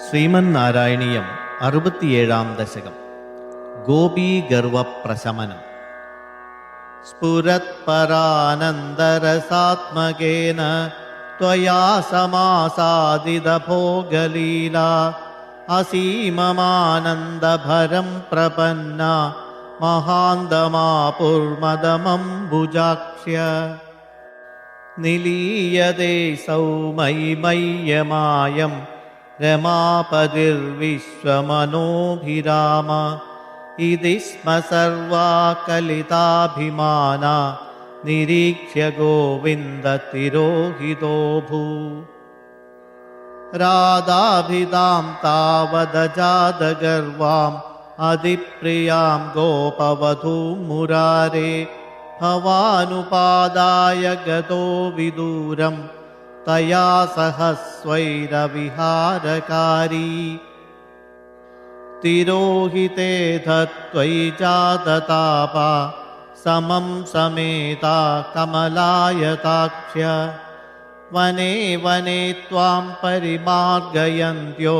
ശ്രീമന്നാരായണീയം 67 ദശകം. ഗോപീഗർവപ്രശമനം. സ്ഫുരത്പരാനന്ദരസാത്മകേന ത്വയാ സമാസാദിതഭോഗലീലാ അസീമമാനന്ദഭരം പ്രപന്ന മഹാന്തമാപുർമദമംബുജാക്ഷ്യ നിലീയതേ സൗമൈമയ്യമായം രമാപതിർവിശ്വമനോഭിരാമ ഇതി സ്മ സർവാ കലിതാഭിമാനാ നിരീക്ഷ്യ ഗോവിന്ദ തിരോഹിതോഭൂ രാധാഭിതാം താവദജാതഗർവാം അതിപ്രിയാം ഗോപവധൂം മുരാരേ ഭവാനുപാദായ ഗതോ വിദൂരം തയാ സഹസ്വൈരവിഹാരകാരീ തിരോഹിതേധ ത്വയി ജാതതാപ സമം സമേതാ കമലായതാക്ഷ്യ വനേ വനേ ത്വാം പരിമാർഗയന്ത്യോ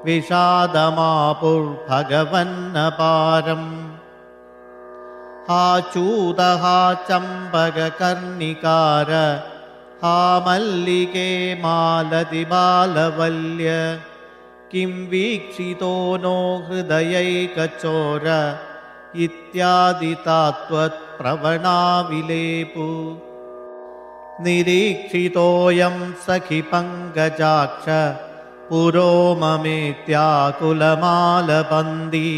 വിഷാദമാപുർഭഗവന്നപാരം ഹാ ചൂത ഹാ ചമ്പകകർണികാര ഹാ മല്ലികേ മാലതി ബാലവല്യ കിം വീക്ഷിതോ നോ ഹൃദയൈകചോര ഇത്യാദി താത്വത് പ്രവണാവിലേപു നിരീക്ഷിതോയം സഖി പങ്കജാക്ഷ പുരോ മമേത്യാകുലമാലപന്തി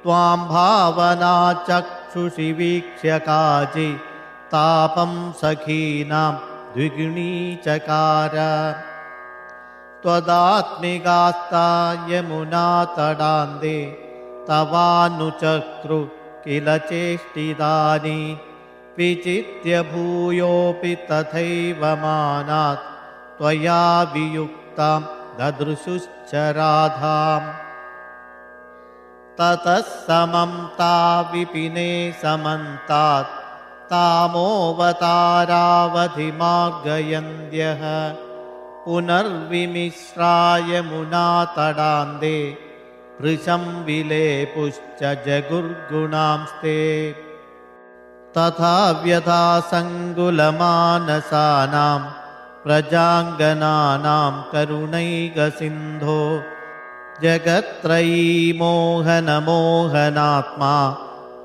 ത്വാം ഭാവനാ ചക്ഷുഷി വീക്ഷ്യ കാചി താപം സഖീനാം ദ്വിഗുണീചകാര ത്വദാത്മികാസ്താ യമുനാതടാന്തേ തവാനുചക്രു കില ചേഷ്ടിതാനി വിചിത്യ ഭൂയോപി തഥൈവ മാനാത് ത്വയാ വിയുക്താം ദദൃശുശ്ച രാധാം തതഃ സമം താ വിപിനേ സമന്താത് താമോവതാരാവധിമാർഗയന്ത്യഃ പുനർവിമിശ്രായ മുനാതടാന്തേ വൃശം വിലേപുശ്ച ജഗുർഗുണാംസ്തേ തഥാ വ്യഥാസങ്കുലമാനസാനാം പ്രജാംഗനാനാം കരുണൈകസിന്ധോ ജഗത്രയീ മോഹനമോഹനാത്മാ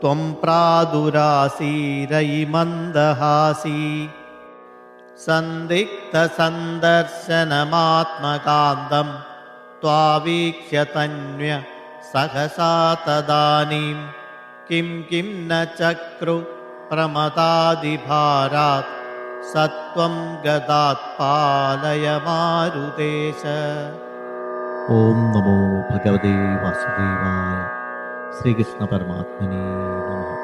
ത്വം പ്രാദുരാസീരയി മന്ദഹാസീ സന്ദിഗ്ധസന്ദർശനമാത്മകാന്തം ത്വാവീക്ഷ്യ തന്വ സഹസാ തദാനീം കിം കിം ന ചക്രു പ്രമദാദിഭാരാത് സത്വം ഗദാത് പാലയ മാരുതേശ. ഓം നമോ ഭഗവതേ വാസുദേവായ. ശ്രീകൃഷ്ണ പരമാത്മനേ നമഃ.